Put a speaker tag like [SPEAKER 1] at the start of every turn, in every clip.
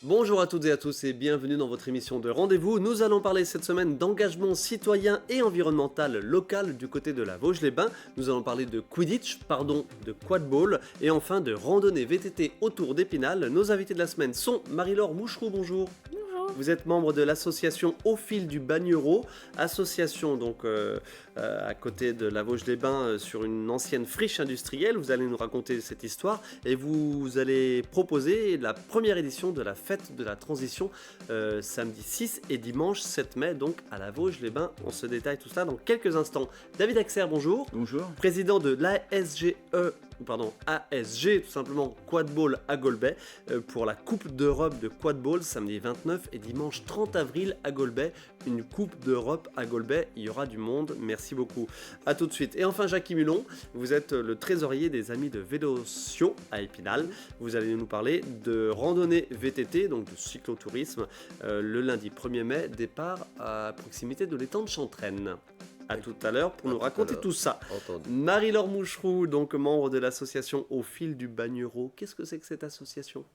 [SPEAKER 1] Bonjour à toutes et à tous et bienvenue dans votre émission de rendez-vous. Nous allons parler cette semaine d'engagement citoyen et environnemental local du côté de la Vosges-les-Bains. Nous allons parler de Quidditch, de quadball et enfin de randonnée VTT autour d'Épinal. Nos invités de la semaine sont Marie-Laure Moucheroux, bonjour.
[SPEAKER 2] Bonjour.
[SPEAKER 1] Vous êtes membre de l'association Au fil du Bagnereau, association à côté de la Vosges-les-Bains sur une ancienne friche industrielle. Vous allez nous raconter cette histoire et vous allez proposer la première édition de la fête de la transition samedi 6 et dimanche 7 mai donc à la Vosges-les-Bains. On se détaille tout ça dans quelques instants. David Axer, bonjour.
[SPEAKER 3] Bonjour.
[SPEAKER 1] Président de l'ASG tout simplement Quadball à Golbet pour la Coupe d'Europe de Quadball samedi 29 et dimanche 30 avril à Golbet. Une Coupe d'Europe à Golbet, il y aura du monde, merci beaucoup. A tout de suite. Et enfin Jackie Mulon, vous êtes le trésorier des Amis de Vélocio à Épinal. Vous allez nous parler de randonnée VTT, donc de cyclotourisme, le lundi 1er mai, départ à proximité de l'étang de Chantraine. À tout à l'heure pour nous raconter tout ça.
[SPEAKER 3] Entendu.
[SPEAKER 1] Marie-Laure Moucheroux, donc membre de l'association Au fil du Bagnereau. Qu'est-ce que c'est que cette association ?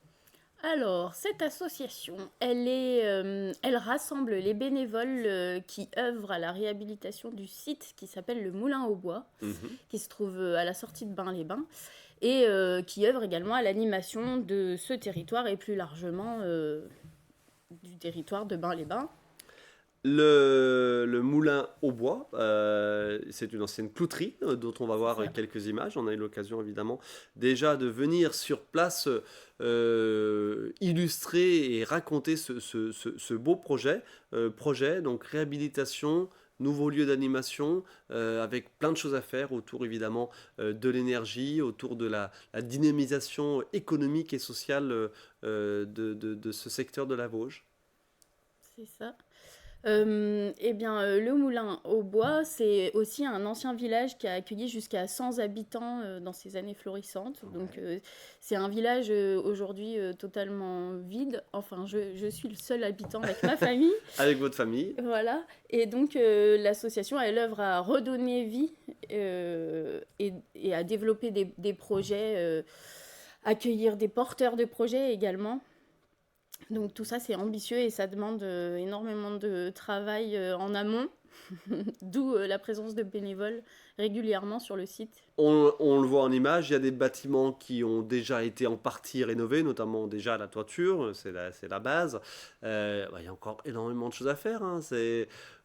[SPEAKER 2] Alors, cette association, elle rassemble les bénévoles qui œuvrent à la réhabilitation du site qui s'appelle le Moulin au Bois, qui se trouve à la sortie de Bains-les-Bains, et qui œuvrent également à l'animation de ce territoire et plus largement du territoire de Bains-les-Bains.
[SPEAKER 1] Le moulin au bois, c'est une ancienne clouterie dont on va voir quelques images. On a eu l'occasion évidemment déjà de venir sur place illustrer et raconter ce beau projet. Donc réhabilitation, nouveau lieu d'animation, avec plein de choses à faire autour évidemment de l'énergie, autour de la dynamisation économique et sociale de ce secteur de la Vosges.
[SPEAKER 2] C'est ça. Le Moulin au Bois, c'est aussi un ancien village qui a accueilli jusqu'à 100 habitants dans ses années florissantes. Ouais. Donc, c'est un village aujourd'hui totalement vide. Enfin, je suis le seul habitant avec ma famille.
[SPEAKER 1] Avec votre famille.
[SPEAKER 2] Voilà. Et donc, l'association, elle œuvre à redonner vie et à développer des projets, accueillir des porteurs de projets également. Donc tout ça, c'est ambitieux et ça demande énormément de travail en amont, d'où la présence de bénévoles régulièrement sur le site.
[SPEAKER 1] On le voit en image, il y a des bâtiments qui ont déjà été en partie rénovés, notamment déjà la toiture, c'est la base. Il y a encore énormément de choses à faire. Hein.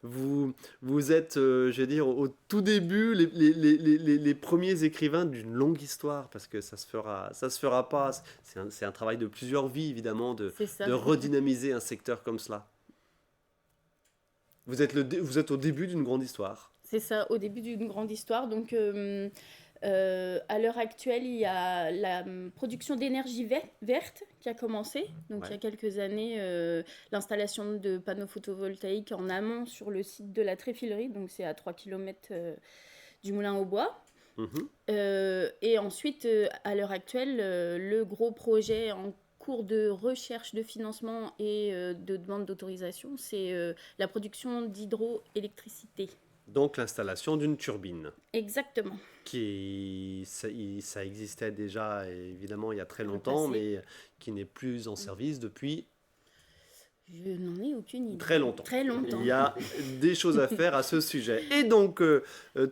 [SPEAKER 1] Vous êtes, au tout début, les premiers écrivains d'une longue histoire, parce que ça se fera pas. C'est un travail de plusieurs vies, évidemment, de redynamiser un secteur comme cela. Vous êtes au début d'une grande histoire.
[SPEAKER 2] C'est ça, au début d'une grande histoire. Donc, à l'heure actuelle, il y a la production d'énergie verte qui a commencé. Donc, il y a quelques années, l'installation de panneaux photovoltaïques en amont sur le site de la Tréfilerie. Donc, c'est à 3 km du Moulin au Bois. Et ensuite, à l'heure actuelle, le gros projet en cours de recherche de financement et de demande d'autorisation, c'est la production d'hydroélectricité.
[SPEAKER 1] Donc l'installation d'une turbine.
[SPEAKER 2] Exactement.
[SPEAKER 1] Ça existait déjà évidemment il y a très longtemps, mais qui n'est plus en service depuis...
[SPEAKER 2] Je n'en ai aucune idée.
[SPEAKER 1] Très longtemps. Il y a
[SPEAKER 2] Ouais.
[SPEAKER 1] des choses à faire à ce sujet. Et donc,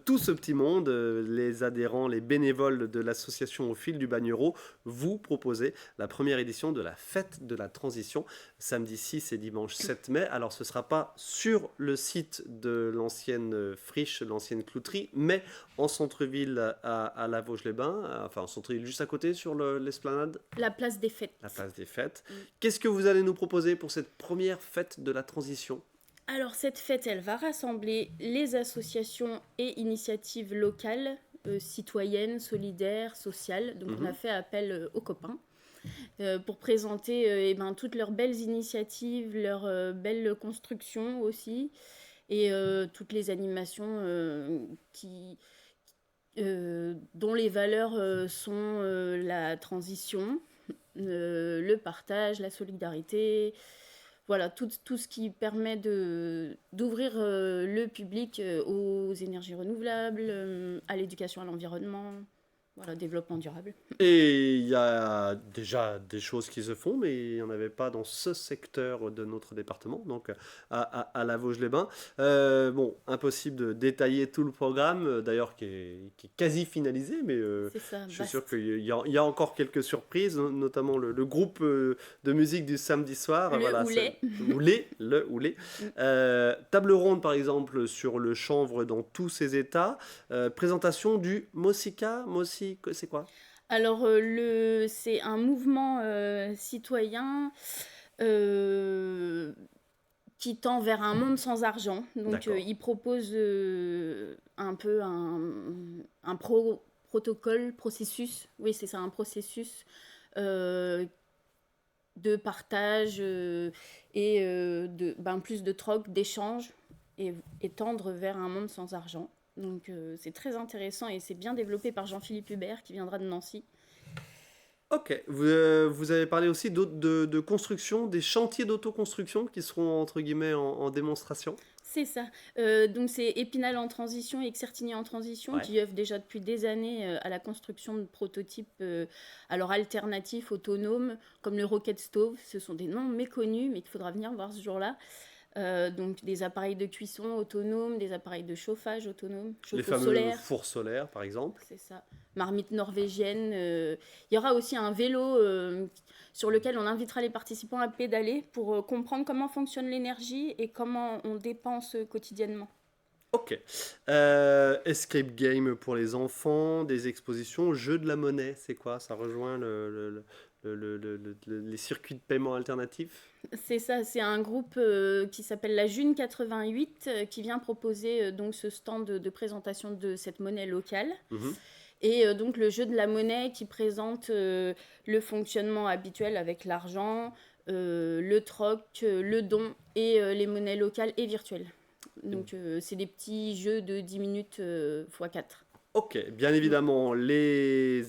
[SPEAKER 1] tout ce petit monde, les adhérents, les bénévoles de l'association Au fil du Bagnereau, vous proposez la première édition de la fête de la transition, samedi 6 et dimanche 7 mai. Alors, ce ne sera pas sur le site de l'ancienne friche, l'ancienne clouterie, mais en centre-ville à la Vosges-les-Bains, enfin en centre-ville juste à côté sur l'esplanade.
[SPEAKER 2] La place des fêtes.
[SPEAKER 1] La place des fêtes. Qu'est-ce que vous allez nous proposer pour cette première fête de la transition ?
[SPEAKER 2] Alors cette fête, elle va rassembler les associations et initiatives locales, citoyennes, solidaires, sociales. Donc on a fait appel aux copains pour présenter toutes leurs belles initiatives, leurs belles constructions aussi, et toutes les animations dont les valeurs sont la transition, le partage, la solidarité. Voilà, tout ce qui permet d'ouvrir le public aux énergies renouvelables, à l'éducation à l'environnement. Voilà, développement durable.
[SPEAKER 1] Et il y a déjà des choses qui se font, mais il n'y en avait pas dans ce secteur de notre département, donc à la Vosges-les-Bains. Bon, impossible de détailler tout le programme, d'ailleurs qui est quasi finalisé, mais
[SPEAKER 2] C'est ça,
[SPEAKER 1] je suis sûr
[SPEAKER 2] vaste.
[SPEAKER 1] qu'il y a encore quelques surprises, notamment le groupe de musique du samedi soir.
[SPEAKER 2] Le
[SPEAKER 1] Voilà,
[SPEAKER 2] houlet.
[SPEAKER 1] le houlet.
[SPEAKER 2] Mm.
[SPEAKER 1] Table ronde, par exemple, sur le chanvre dans tous ses états. Présentation du Mosika. C'est quoi?
[SPEAKER 2] Alors, c'est un mouvement citoyen euh, qui tend vers un monde sans argent. Donc,
[SPEAKER 1] D'accord.
[SPEAKER 2] il propose un peu un protocole, processus. Oui, c'est ça, un processus euh, de partage et plus de troc, d'échange et tendre vers un monde sans argent. Donc, c'est très intéressant et c'est bien développé par Jean-Philippe Hubert qui viendra de Nancy.
[SPEAKER 1] Ok, vous avez parlé aussi de construction, des chantiers d'autoconstruction qui seront entre guillemets en démonstration.
[SPEAKER 2] C'est ça. Donc c'est Épinal en transition et Certigny en transition
[SPEAKER 1] Ouais.
[SPEAKER 2] qui œuvrent déjà depuis des années à la construction de prototypes alors alternatifs, autonomes, comme le Rocket Stove. Ce sont des noms méconnus mais qu'il faudra venir voir ce jour-là. Donc des appareils de cuisson autonomes, des appareils de chauffage autonomes,
[SPEAKER 1] Les
[SPEAKER 2] chauffe-eau
[SPEAKER 1] fameux
[SPEAKER 2] solaire,
[SPEAKER 1] fours solaires, par exemple.
[SPEAKER 2] c'est ça. Marmite norvégienne. Il y aura aussi un vélo sur lequel on invitera les participants à pédaler pour comprendre comment fonctionne l'énergie et comment on dépense quotidiennement.
[SPEAKER 1] Ok. Escape game pour les enfants, des expositions, jeux de la monnaie, c'est quoi? Ça rejoint les circuits de paiement alternatifs?
[SPEAKER 2] C'est ça, c'est un groupe qui s'appelle la June 88 qui vient proposer donc ce stand de présentation de cette monnaie locale.
[SPEAKER 1] Mhm.
[SPEAKER 2] Et donc le jeu de la monnaie qui présente le fonctionnement habituel avec l'argent, le troc, le don et les monnaies locales et virtuelles. Donc c'est des petits jeux de 10 minutes x 4.
[SPEAKER 1] Ok, bien évidemment, les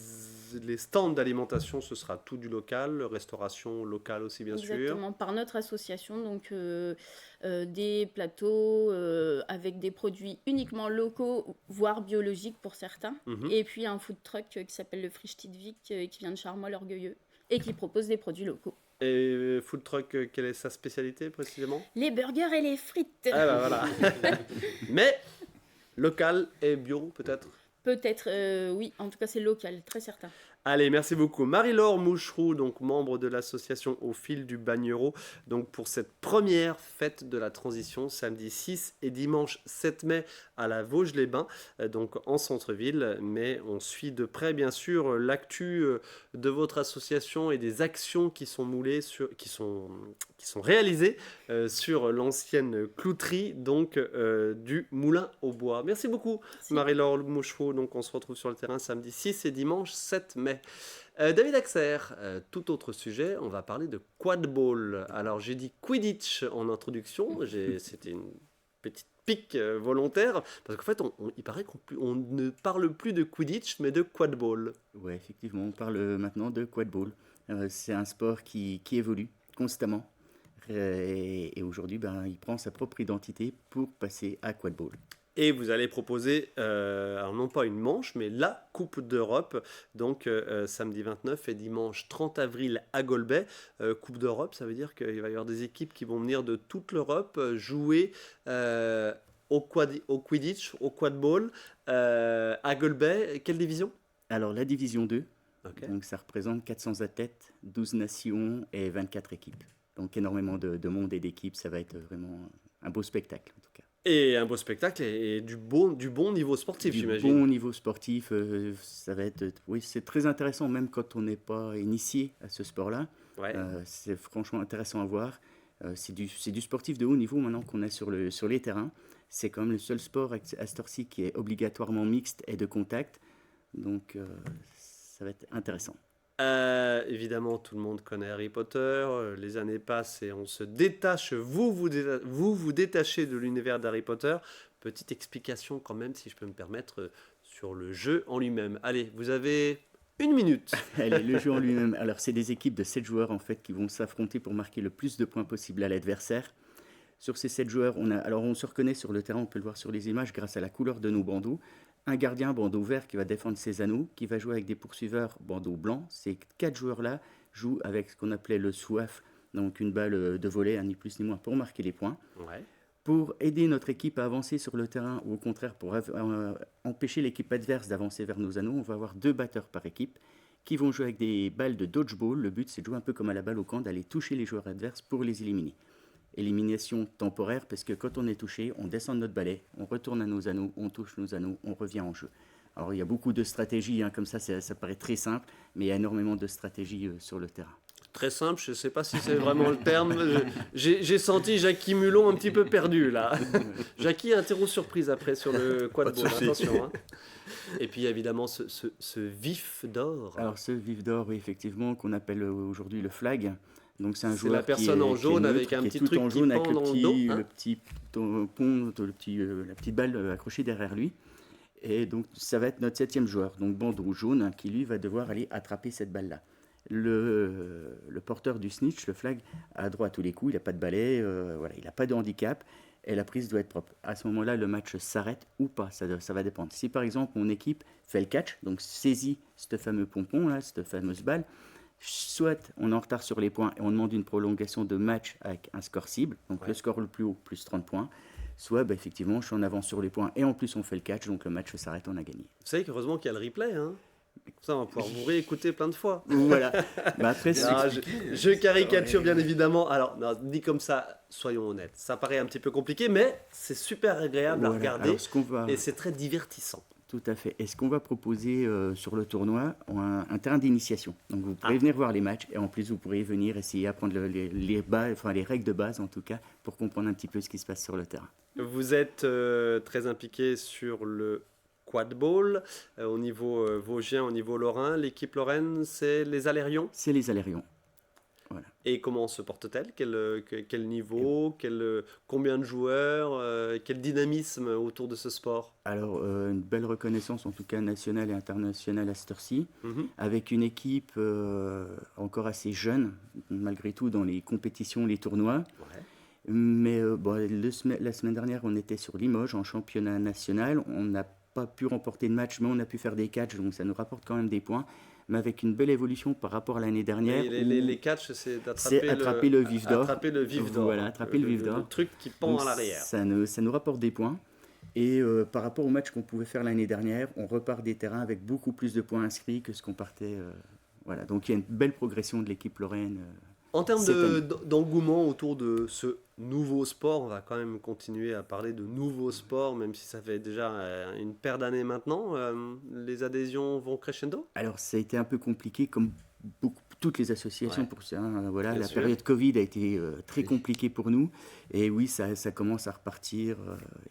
[SPEAKER 1] stands d'alimentation, ce sera tout du local, restauration locale aussi, bien sûr.
[SPEAKER 2] Exactement, par notre association, donc des plateaux avec des produits uniquement locaux, voire biologiques pour certains.
[SPEAKER 1] Mhm.
[SPEAKER 2] Et puis un food truck qui s'appelle le Frichtidvik qui vient de Charmois-l'Orgueilleux et qui propose des produits locaux.
[SPEAKER 1] Et food truck, quelle est sa spécialité précisément?
[SPEAKER 2] Les burgers et les frites.
[SPEAKER 1] Ah bah voilà. Mais local et bio peut-être.
[SPEAKER 2] Peut-être, oui, en tout cas c'est local, très certain.
[SPEAKER 1] Allez, merci beaucoup. Marie-Laure Moucheroux, donc membre de l'association Au fil du Bagnereau, donc pour cette première fête de la transition, samedi 6 et dimanche 7 mai à la Vosges-les-Bains, donc en centre-ville. Mais on suit de près, bien sûr, l'actu de votre association et des actions qui sont qui sont réalisées sur l'ancienne clouterie, donc du Moulin au Bois. Merci beaucoup,
[SPEAKER 2] Merci.
[SPEAKER 1] Marie-Laure Mouchereau. Donc on se retrouve sur le terrain samedi 6 et dimanche 7 mai. David Axer, tout autre sujet, on va parler de quadball. Alors j'ai dit Quidditch en introduction, c'était une petite pique volontaire, parce qu'en fait il paraît qu'on ne parle plus de Quidditch mais de quadball.
[SPEAKER 3] Ouais, effectivement, on parle maintenant de quadball. C'est un sport qui évolue constamment. Et aujourd'hui, il prend sa propre identité pour passer à quadball.
[SPEAKER 1] Et vous allez proposer, alors non pas une manche, mais la Coupe d'Europe, donc samedi 29 et dimanche 30 avril à Golbet. Coupe d'Europe, ça veut dire qu'il va y avoir des équipes qui vont venir de toute l'Europe jouer au Quidditch, au quadball, à Golbet. Quelle division?
[SPEAKER 3] Alors, la division 2,
[SPEAKER 1] Ok.
[SPEAKER 3] donc ça représente 400 athlètes, 12 nations et 24 équipes. Donc, énormément de monde et d'équipes. Ça va être vraiment un beau spectacle, en tout cas.
[SPEAKER 1] Et un beau spectacle et du bon niveau sportif,
[SPEAKER 3] Du
[SPEAKER 1] j'imagine.
[SPEAKER 3] bon niveau sportif, ça va être... Oui, c'est très intéressant, même quand on n'est pas initié à ce sport-là.
[SPEAKER 1] Ouais.
[SPEAKER 3] C'est franchement intéressant à voir. C'est du sportif de haut niveau maintenant qu'on a sur les terrains. C'est quand même le seul sport à cette heure-ci qui est obligatoirement mixte et de contact. Donc, ça va être intéressant.
[SPEAKER 1] Évidemment, tout le monde connaît Harry Potter. Les années passent et on se détache. Vous détachez de l'univers d'Harry Potter. Petite explication quand même, si je peux me permettre, sur le jeu en lui-même. Allez, vous avez 1 minute.
[SPEAKER 3] Allez, le jeu en lui-même. Alors, c'est des équipes de 7 joueurs en fait qui vont s'affronter pour marquer le plus de points possible à l'adversaire. Sur ces 7 joueurs, on se reconnaît sur le terrain, on peut le voir sur les images grâce à la couleur de nos bandeaux. un gardien bandeau vert qui va défendre ses anneaux, qui va jouer avec des poursuiveurs bandeau blanc. Ces 4 joueurs-là jouent avec ce qu'on appelait le soif, donc une balle de volley, ni plus ni moins, pour marquer les points.
[SPEAKER 1] Ouais.
[SPEAKER 3] Pour aider notre équipe à avancer sur le terrain, ou au contraire pour empêcher l'équipe adverse d'avancer vers nos anneaux, on va avoir 2 batteurs par équipe qui vont jouer avec des balles de dodgeball. Le but, c'est de jouer un peu comme à la balle au camp, d'aller toucher les joueurs adverses pour les éliminer. Élimination temporaire, parce que quand on est touché, on descend de notre balai, on retourne à nos anneaux, on touche nos anneaux, on revient en jeu. Alors il y a beaucoup de stratégies, comme ça paraît très simple, mais il y a énormément de stratégies sur le terrain.
[SPEAKER 1] Très simple, je ne sais pas si c'est vraiment le terme. J'ai senti Jackie Mulon un petit peu perdu là. Jackie, interro surprise après sur le quad-ball, attention. Hein. Et puis évidemment ce vif d'or.
[SPEAKER 3] Alors ce vif d'or, oui, effectivement, qu'on appelle aujourd'hui le flag. Donc c'est un joueur
[SPEAKER 1] la personne en jaune avec un petit truc qui pend dans le dos. Hein,
[SPEAKER 3] le petit pont, la petite balle accrochée derrière lui. Et donc ça va être notre 7e joueur, donc bandeau jaune, qui lui va devoir aller attraper cette balle-là. Le porteur du snitch, le flag, a droit à tous les coups, il n'a pas de balai, il n'a pas de handicap, et la prise doit être propre. À ce moment-là, le match s'arrête ou pas, ça va dépendre. Si par exemple mon équipe fait le catch, donc saisit ce fameux pompon, là, cette fameuse balle, soit on est en retard sur les points et on demande une prolongation de match avec un score cible, donc le score le plus haut, plus 30 points, soit effectivement je suis en avance sur les points et en plus on fait le catch, donc le match s'arrête, on a gagné.
[SPEAKER 1] Vous savez qu'heureusement qu'il y a le replay, hein. Ça, on va pouvoir vous réécouter plein de fois.
[SPEAKER 3] Voilà. Après,
[SPEAKER 1] je caricature bien évidemment. Alors, non, dit comme ça, soyons honnêtes. Ça paraît un petit peu compliqué, mais c'est super agréable à regarder et c'est très divertissant.
[SPEAKER 3] Tout à fait. Et ce qu'on va proposer sur le tournoi, un terrain d'initiation. Donc vous pourrez venir voir les matchs et en plus vous pourrez venir essayer d'apprendre les règles de base en tout cas pour comprendre un petit peu ce qui se passe sur le terrain.
[SPEAKER 1] Vous êtes très impliqué sur le quad-ball au niveau vosgien, au niveau lorrain. L'équipe lorraine, c'est les Alérions ?
[SPEAKER 3] C'est les Alérions. Voilà.
[SPEAKER 1] Et comment se porte-t-elle ? Quel niveau ? Combien de joueurs ? Quel dynamisme autour de ce sport ?
[SPEAKER 3] Alors, une belle reconnaissance, en tout cas nationale et internationale à cette heure-ci, avec une équipe encore assez jeune, malgré tout, dans les compétitions, les tournois. Ouais. Mais la semaine dernière, on était sur Limoges en championnat national. On n'a pas pu remporter de match, mais on a pu faire des catchs, donc ça nous rapporte quand même des points. Mais avec une belle évolution par rapport à l'année dernière.
[SPEAKER 1] Les catchs, c'est d'attraper
[SPEAKER 3] le vif d'or.
[SPEAKER 1] Attraper le vif d'or.
[SPEAKER 3] Voilà, attraper le vif d'or.
[SPEAKER 1] Le truc qui pend à l'arrière.
[SPEAKER 3] Ça nous rapporte des points. Et par rapport au match qu'on pouvait faire l'année dernière, on repart des terrains avec beaucoup plus de points inscrits que ce qu'on partait. Voilà. Donc il y a une belle progression de l'équipe lorraine.
[SPEAKER 1] En termes d'engouement autour de ce nouveau sport, on va quand même continuer à parler de nouveaux sports, même si ça fait déjà une paire d'années maintenant. Les adhésions vont crescendo ?
[SPEAKER 3] Alors, ça a été un peu compliqué, comme toutes les associations pour ça. Voilà, la
[SPEAKER 1] sûr.
[SPEAKER 3] période Covid a été très compliquée pour nous. Et oui, ça commence à repartir.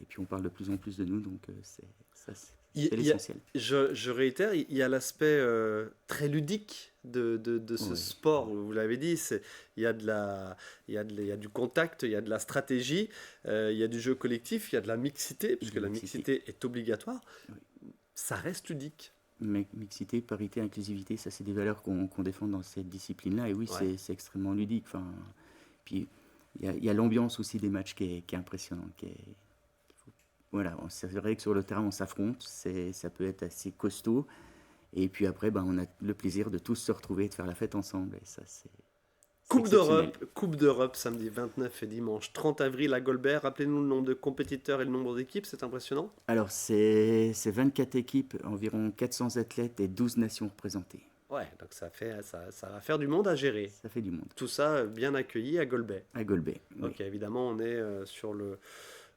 [SPEAKER 3] Et puis, on parle de plus en plus de nous, donc c'est l'essentiel.
[SPEAKER 1] Je réitère, il y a l'aspect très ludique de ce sport, vous l'avez dit, il y a du contact, il y a de la stratégie, il y a du jeu collectif, il y a de la mixité, puisque la mixité est obligatoire. Oui. Ça reste ludique.
[SPEAKER 3] Mixité, parité, inclusivité, ça c'est des valeurs qu'on défend dans cette discipline-là. Et oui, c'est extrêmement ludique. Enfin, puis il y a l'ambiance aussi des matchs qui est impressionnante, voilà, c'est vrai que sur le terrain, on s'affronte, ça peut être assez costaud. Et puis après, on a le plaisir de tous se retrouver et de faire la fête ensemble. Et ça, c'est
[SPEAKER 1] Coupe d'Europe, samedi 29 et dimanche 30 avril à Golbert. Rappelez-nous le nombre de compétiteurs et le nombre d'équipes, c'est impressionnant.
[SPEAKER 3] Alors, c'est 24 équipes, environ 400 athlètes et 12 nations représentées.
[SPEAKER 1] Ouais, donc ça va faire du monde à gérer.
[SPEAKER 3] Ça fait du monde.
[SPEAKER 1] Tout ça bien accueilli à Golbet.
[SPEAKER 3] À Golbet, oui.
[SPEAKER 1] Ok, évidemment, on est sur le...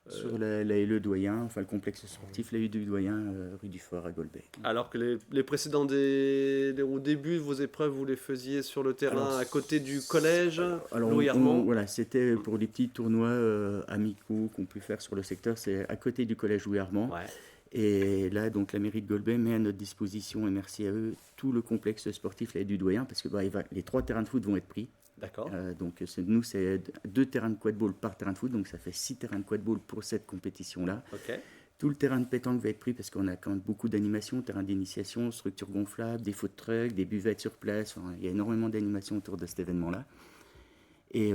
[SPEAKER 3] Sur la LE Doyen, enfin le complexe sportif, la U du Doyen, rue du Fort à Golbet.
[SPEAKER 1] Alors que les précédents, au début de vos épreuves, vous les faisiez sur le terrain à côté du collège Louis Armand.
[SPEAKER 3] Voilà, c'était pour les petits tournois amicaux qu'on peut faire sur le secteur, c'est à côté du collège Louis Armand. Ouais. Et là, donc la mairie de Golbet met à notre disposition, et merci à eux, tout le complexe sportif, la U du Doyen, parce que les 3 terrains de foot vont être pris.
[SPEAKER 1] D'accord.
[SPEAKER 3] Donc nous, c'est 2 terrains de quad-ball par terrain de foot, donc ça fait 6 terrains de quad-ball pour cette compétition-là.
[SPEAKER 1] Okay.
[SPEAKER 3] Tout le terrain de pétanque va être pris parce qu'on a quand même beaucoup d'animations, terrain d'initiation, structures gonflables, des food trucks, des buvettes sur place. Enfin, il y a énormément d'animations autour de cet événement-là. Et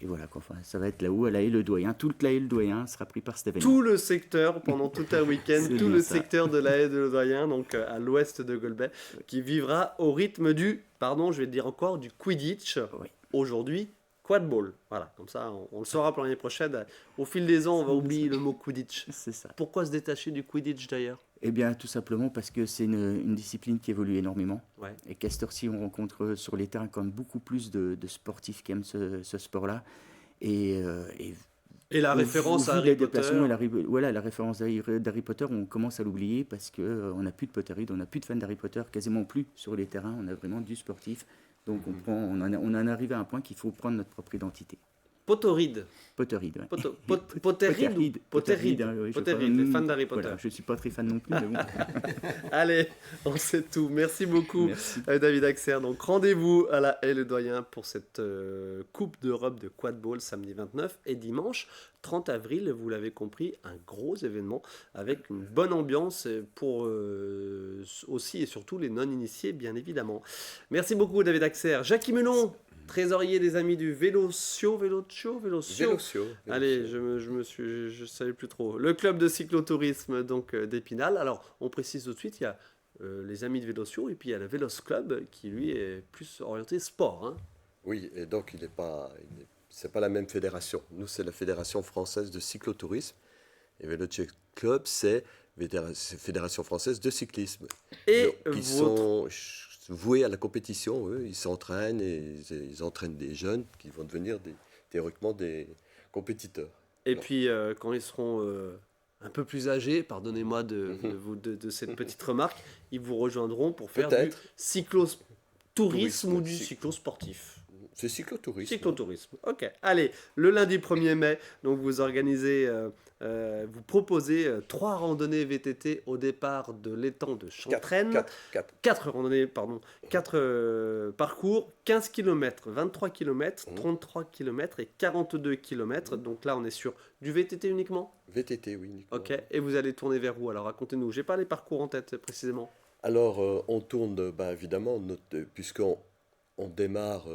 [SPEAKER 3] voilà, quoi. Enfin, ça va être là-haut, à la Haye-le-Doyen. Toute la Haye-le-Doyen sera pris par cet événement.
[SPEAKER 1] Tout le secteur, pendant tout un week-end,
[SPEAKER 3] C'est
[SPEAKER 1] tout
[SPEAKER 3] bien
[SPEAKER 1] le
[SPEAKER 3] ça.
[SPEAKER 1] secteur de la Haye-le-Doyen, donc à l'ouest de Golbet, qui vivra au rythme je vais le dire encore, du Quidditch.
[SPEAKER 3] Oui.
[SPEAKER 1] Aujourd'hui, quadball. Voilà, comme ça, on le saura pour l'année prochaine. Au fil des ans, on va oublier le mot Quidditch.
[SPEAKER 3] C'est ça.
[SPEAKER 1] Pourquoi se détacher du Quidditch d'ailleurs?
[SPEAKER 3] Eh bien, tout simplement parce que c'est une discipline qui évolue énormément.
[SPEAKER 1] Ouais.
[SPEAKER 3] Et qu'à cette heure-ci, on rencontre sur les terrains quand même beaucoup plus de sportifs qui aiment ce sport-là. Et
[SPEAKER 1] la référence à Harry Potter.
[SPEAKER 3] La référence d'Harry Potter, on commence à l'oublier parce qu'on n'a plus de Potterhead, on n'a plus de fans d'Harry Potter, quasiment plus sur les terrains. On a vraiment du sportif. Donc on en arrive à un point qu'il faut prendre notre propre identité.
[SPEAKER 1] Potterhead.
[SPEAKER 3] Potterhead, ouais.
[SPEAKER 1] Potterhead.
[SPEAKER 3] Potterhead, hein, oui,
[SPEAKER 1] Potterhead, les fans d'Harry Potter.
[SPEAKER 3] Voilà, je ne suis pas très fan non plus, mais bon.
[SPEAKER 1] Allez, on sait tout. Merci beaucoup,
[SPEAKER 3] Merci.
[SPEAKER 1] David Axer. Donc, rendez-vous à la Haye-le-Doyen pour cette Coupe d'Europe de quadball samedi 29 et dimanche 30 avril. Vous l'avez compris, un gros événement avec une bonne ambiance pour aussi et surtout les non-initiés, bien évidemment. Merci beaucoup, David Axer. Jackie Menon, trésorier des amis du Vélocio. Allez, je savais plus trop. Le club de cyclotourisme donc d'Épinal. Alors, on précise tout de suite, il y a les amis de Vélocio et puis il y a le Vélos Club qui lui est plus orienté sport. Hein.
[SPEAKER 4] Oui, et donc c'est pas la même fédération. Nous, c'est la Fédération française de cyclotourisme. Et Vélocio Club, c'est Fédération française de cyclisme.
[SPEAKER 1] Et
[SPEAKER 4] donc, ils sont voués à la compétition, eux. Ils s'entraînent et ils entraînent des jeunes qui vont devenir théoriquement des compétiteurs.
[SPEAKER 1] Et puis, quand ils seront un peu plus âgés, pardonnez-moi de cette petite remarque, ils vous rejoindront pour faire du cyclotourisme ou du cyclosportif.
[SPEAKER 4] C'est cyclotourisme.
[SPEAKER 1] Cyclotourisme, ok. Allez, le lundi 1er mai, donc vous organisez, vous proposez 3 randonnées VTT au départ de l'étang de Chantraine. 4 randonnées, pardon. 4 parcours, 15 km, 23 km, 33 km et 42 km. Donc là, on est sur du VTT uniquement?
[SPEAKER 4] VTT, oui, uniquement.
[SPEAKER 1] Ok, et vous allez tourner vers où? Alors racontez-nous, j'ai pas les parcours en tête précisément.
[SPEAKER 4] Alors, on tourne, évidemment, puisqu'on démarre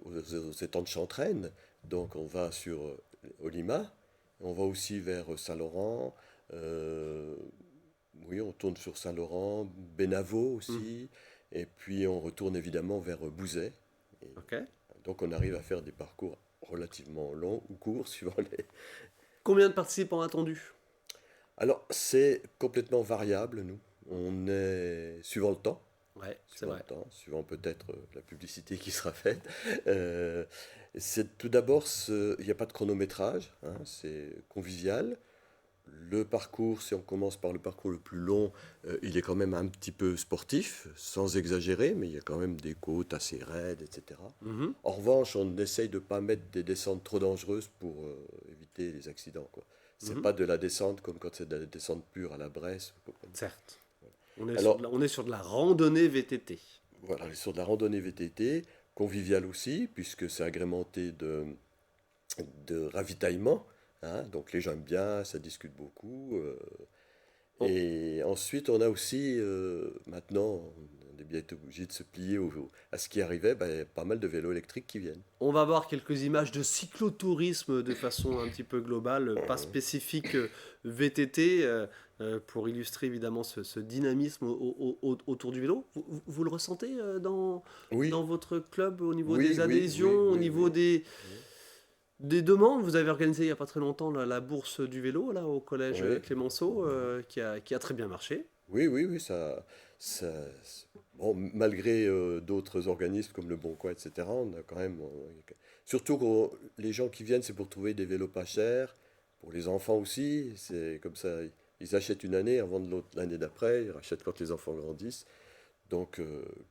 [SPEAKER 4] aux étangs de Chantraine, donc on va sur Olima, on va aussi vers Saint-Laurent, oui, on tourne sur Saint-Laurent, Benavo aussi, et puis on retourne évidemment vers Bouzet.
[SPEAKER 1] Ok.
[SPEAKER 4] Donc on arrive à faire des parcours relativement longs ou courts, suivant les...
[SPEAKER 1] Combien de participants attendus?
[SPEAKER 4] Alors, c'est complètement variable, nous. On est suivant le temps.
[SPEAKER 1] Ouais, c'est vrai.
[SPEAKER 4] Suivant peut-être la publicité qui sera faite. C'est tout d'abord, il n'y a pas de chronométrage, hein, c'est convivial. Le parcours, si on commence par le parcours le plus long, il est quand même un petit peu sportif, sans exagérer, mais il y a quand même des côtes assez raides, etc.
[SPEAKER 1] Mhm.
[SPEAKER 4] En revanche, on essaye de ne pas mettre des descentes trop dangereuses pour éviter les accidents, quoi. C'est pas de la descente comme quand c'est de la descente pure à la Bresse.
[SPEAKER 1] Certes. On est sur de la randonnée VTT.
[SPEAKER 4] Voilà, on est sur de la randonnée VTT, conviviale aussi, puisque c'est agrémenté de ravitaillement. Hein, donc les gens aiment bien, ça discute beaucoup. Et ensuite, on a aussi, maintenant, on est bientôt obligé de se plier à ce qui arrivait, pas mal de vélos électriques qui viennent.
[SPEAKER 1] On va voir quelques images de cyclotourisme de façon un petit peu globale, pas spécifique VTT, pour illustrer évidemment ce dynamisme autour du vélo. Vous le ressentez dans votre club au niveau des adhésions, au niveau des demandes? Vous avez organisé il n'y a pas très longtemps la bourse du vélo là, au collège Clémenceau, qui a très bien marché.
[SPEAKER 4] Oui, bon, malgré d'autres organismes comme le Bon Coin, etc., on a quand même... surtout que les gens qui viennent, c'est pour trouver des vélos pas chers, pour les enfants aussi, c'est comme ça, ils achètent une année, avant de l'autre l'année d'après, ils rachètent quand les enfants grandissent. Donc,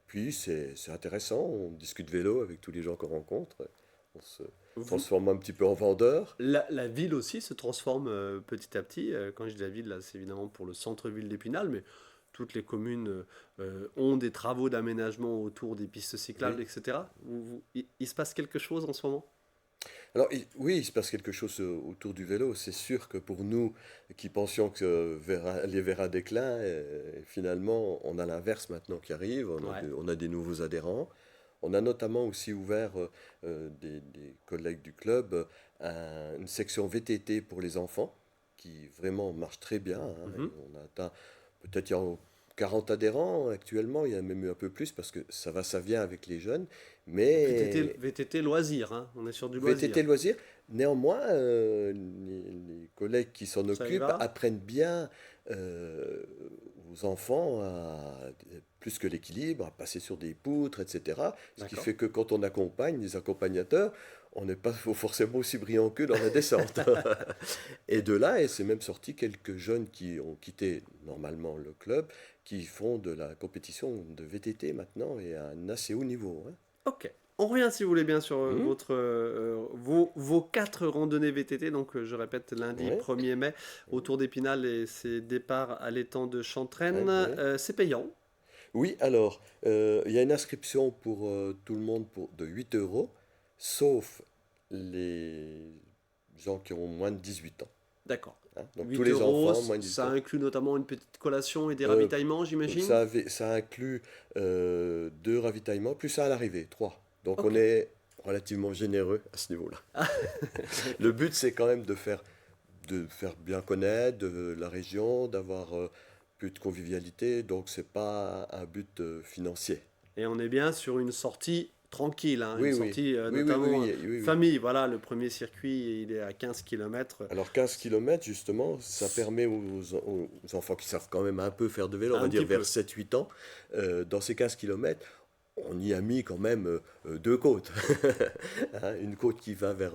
[SPEAKER 4] puis c'est intéressant, on discute vélo avec tous les gens qu'on rencontre, on se transforme un petit peu en vendeur.
[SPEAKER 1] La ville aussi se transforme petit à petit. Quand je dis la ville, là, c'est évidemment pour le centre-ville d'Épinal, mais toutes les communes ont des travaux d'aménagement autour des pistes cyclables, etc. Il se passe quelque chose en ce moment?
[SPEAKER 4] Alors oui, il se passe quelque chose autour du vélo. C'est sûr que pour nous qui pensions que aller vers un déclin, finalement, on a l'inverse maintenant qui arrive. On a des nouveaux adhérents. On a notamment aussi ouvert, des collègues du club, une section VTT pour les enfants qui vraiment marche très bien, hein. Et
[SPEAKER 1] Mhm.
[SPEAKER 4] on a atteint peut-être il y a 40 adhérents actuellement, il y a même eu un peu plus parce que ça vient avec les jeunes. Mais
[SPEAKER 1] VTT loisir, hein, on est sur du loisir.
[SPEAKER 4] VTT loisirs, néanmoins, les collègues qui s'en
[SPEAKER 1] Ça y
[SPEAKER 4] occupent
[SPEAKER 1] va?
[SPEAKER 4] apprennent bien euh, aux enfants plus que l'équilibre, à passer sur des poutres, etc. Ce qui
[SPEAKER 1] D'accord.
[SPEAKER 4] fait que quand on accompagne les accompagnateurs, on n'est pas forcément aussi brillant qu'eux dans la descente. Et de là, et c'est même sorti quelques jeunes qui ont quitté normalement le club, qui font de la compétition de VTT maintenant et à un assez haut niveau, hein.
[SPEAKER 1] Ok. On revient si vous voulez bien sur
[SPEAKER 4] Mhm.
[SPEAKER 1] vos 4 randonnées VTT. Donc je répète, lundi
[SPEAKER 4] Ouais,
[SPEAKER 1] 1er mai, autour d'Épinal et ses départs à l'étang de
[SPEAKER 4] ouais,
[SPEAKER 1] Chantraine.
[SPEAKER 4] ouais.
[SPEAKER 1] C'est payant.
[SPEAKER 4] Oui, alors, il y a une inscription pour tout le monde de 8 euros, sauf les gens qui ont moins de 18 ans,
[SPEAKER 1] D'accord.
[SPEAKER 4] hein. Donc tous
[SPEAKER 1] 8
[SPEAKER 4] les
[SPEAKER 1] euros,
[SPEAKER 4] enfants, moins de 18
[SPEAKER 1] ça
[SPEAKER 4] ans.
[SPEAKER 1] inclut notamment une petite collation et des
[SPEAKER 4] Euh,
[SPEAKER 1] ravitaillements, j'imagine?
[SPEAKER 4] ça inclut 2 ravitaillements, plus ça à l'arrivée, 3. Donc on
[SPEAKER 1] Ok.
[SPEAKER 4] est relativement généreux à ce niveau-là. Le but, c'est quand même de faire bien connaître de la région, d'avoir plus de convivialité. Donc c'est pas un but financier.
[SPEAKER 1] Et on est bien sur une sortie tranquille, hein, une
[SPEAKER 4] Oui, oui,
[SPEAKER 1] sortie
[SPEAKER 4] oui, oui, oui,
[SPEAKER 1] notamment
[SPEAKER 4] oui, oui, oui.
[SPEAKER 1] famille. Voilà, le premier circuit, il est à 15 km.
[SPEAKER 4] Alors 15 kilomètres justement, ça permet aux enfants qui savent quand même un peu faire de vélo, on
[SPEAKER 1] Un
[SPEAKER 4] va dire
[SPEAKER 1] petit
[SPEAKER 4] vers
[SPEAKER 1] peu.
[SPEAKER 4] 7 8 ans, dans ces 15 kilomètres, on y a mis quand même 2 côtes. Hein, une côte qui va vers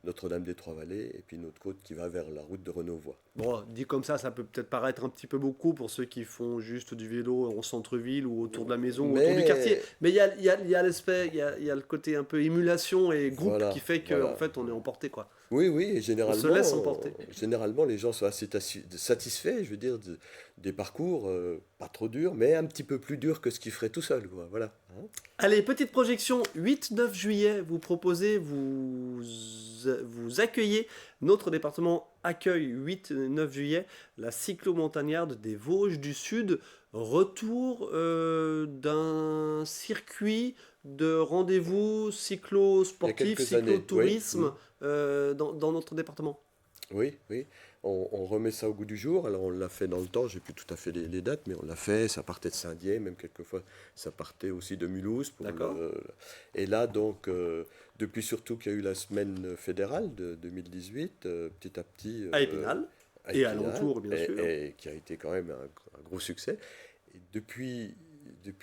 [SPEAKER 4] Notre-Dame-des-Trois-Vallées et puis une autre côte qui va vers la route de Renauvoid.
[SPEAKER 1] Bon, dit comme ça peut peut-être paraître un petit peu beaucoup pour ceux qui font juste du vélo en centre-ville ou autour de la maison ou autour du quartier.
[SPEAKER 4] Mais
[SPEAKER 1] Mais il y a l'aspect, il y a le côté un peu émulation et groupe qui
[SPEAKER 4] voilà,
[SPEAKER 1] fait qu'en
[SPEAKER 4] voilà.
[SPEAKER 1] fait on est emporté quoi.
[SPEAKER 4] Oui, oui, et
[SPEAKER 1] On se laisse emporter.
[SPEAKER 4] généralement les gens sont assez satisfaits, je veux dire, des parcours, pas trop durs, mais un petit peu plus durs que ce qu'ils feraient tout seuls, quoi. Voilà, hein.
[SPEAKER 1] Allez, petite projection, 8-9 juillet, vous proposez, vous accueillez, notre département accueille 8-9 juillet la cyclo-montagnarde des Vosges du Sud, retour d'un circuit de rendez-vous
[SPEAKER 4] Il y a
[SPEAKER 1] cyclo-sportif,
[SPEAKER 4] quelques années, oui.
[SPEAKER 1] cyclo-tourisme dans notre département.
[SPEAKER 4] Oui, oui. On remet ça au goût du jour. Alors on l'a fait dans le temps, j'ai plus tout à fait les dates, mais on l'a fait. Ça partait de Saint-Dié, même quelquefois ça partait aussi de Mulhouse.
[SPEAKER 1] D'accord.
[SPEAKER 4] Et là, donc, depuis surtout qu'il y a eu la semaine fédérale de 2018, petit à petit,
[SPEAKER 1] À Épinal
[SPEAKER 4] à
[SPEAKER 1] et
[SPEAKER 4] Épinal,
[SPEAKER 1] alentour, bien sûr.
[SPEAKER 4] et qui a été quand même un gros succès. Et depuis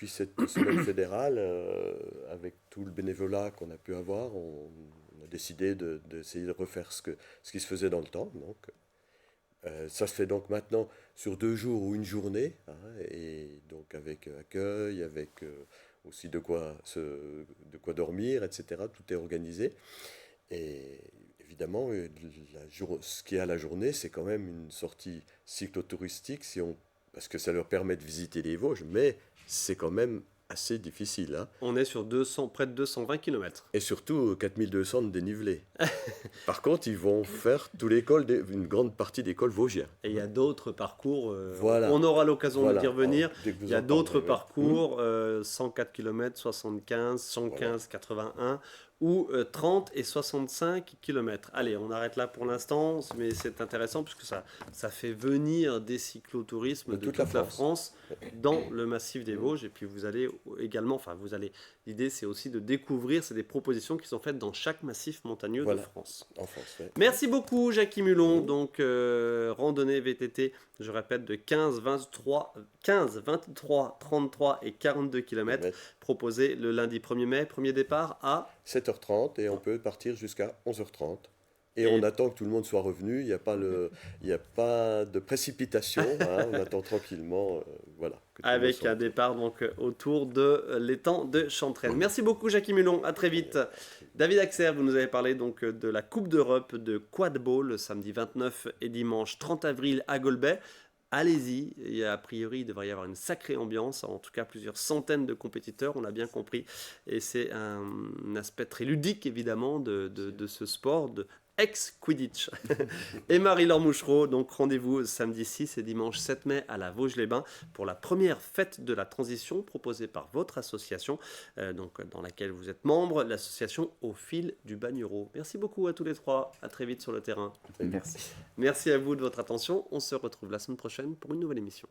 [SPEAKER 4] cette semaine fédérale, avec tout le bénévolat qu'on a pu avoir, on a décidé d'essayer de refaire ce qui se faisait dans le temps. Donc, ça se fait donc maintenant sur 2 jours ou une journée, hein, et donc avec accueil, avec aussi de quoi dormir, etc. Tout est organisé. Et évidemment, ce qui est à la journée, c'est quand même une sortie cyclotouristique, parce que ça leur permet de visiter les Vosges, mais c'est quand même assez difficile, hein.
[SPEAKER 1] On est sur près de 220 km.
[SPEAKER 4] Et surtout 4200 de dénivelé. Par contre, ils vont faire une grande partie des cols vosgiens.
[SPEAKER 1] Et il y a d'autres parcours,
[SPEAKER 4] Voilà,
[SPEAKER 1] on aura l'occasion de
[SPEAKER 4] voilà.
[SPEAKER 1] d'y revenir.
[SPEAKER 4] Alors, dès que
[SPEAKER 1] Il
[SPEAKER 4] vous
[SPEAKER 1] y a
[SPEAKER 4] en
[SPEAKER 1] d'autres
[SPEAKER 4] parlerez, oui.
[SPEAKER 1] parcours, 104 km, 75,
[SPEAKER 4] Voilà.
[SPEAKER 1] 115, 81 ou 30 et 65 km. Allez, on arrête là pour l'instant, mais c'est intéressant puisque ça fait venir des cyclotourismes de toute la France dans le massif des Vosges. Et puis vous allez également, l'idée c'est aussi de découvrir, c'est des propositions qui sont faites dans chaque massif montagneux de
[SPEAKER 4] Voilà.
[SPEAKER 1] France.
[SPEAKER 4] En France, ouais.
[SPEAKER 1] Merci beaucoup Jackie Mulon, donc randonnée VTT, je répète, de 15, 23, 33 et 42 km, proposée le lundi 1er mai, premier départ à
[SPEAKER 4] 7h30 et on peut partir jusqu'à 11h30. Et on attend que tout le monde soit revenu, il n'y a pas de précipitation, hein, on attend tranquillement, voilà. que tout le monde
[SPEAKER 1] avec
[SPEAKER 4] soit
[SPEAKER 1] un départ donc autour de l'étang de Chantraine. Merci beaucoup Jackie Mulon, à très vite. David Axer, vous nous avez parlé donc de la Coupe d'Europe de quadball, le samedi 29 et dimanche 30 avril à Golbet. Allez-y, a priori il devrait y avoir une sacrée ambiance, en tout cas plusieurs centaines de compétiteurs, on l'a bien compris, et c'est un aspect très ludique évidemment de ce sport, ex-Quidditch. Et Marie-Laure Mouchereau, donc rendez-vous samedi 6 et dimanche 7 mai à la Vosges-les-Bains pour la première fête de la transition proposée par votre association, donc dans laquelle vous êtes membre, l'association Au fil du Bagnereau. Merci beaucoup à tous les trois, à très vite sur le terrain.
[SPEAKER 3] Merci.
[SPEAKER 1] Merci à vous de votre attention, on se retrouve la semaine prochaine pour une nouvelle émission.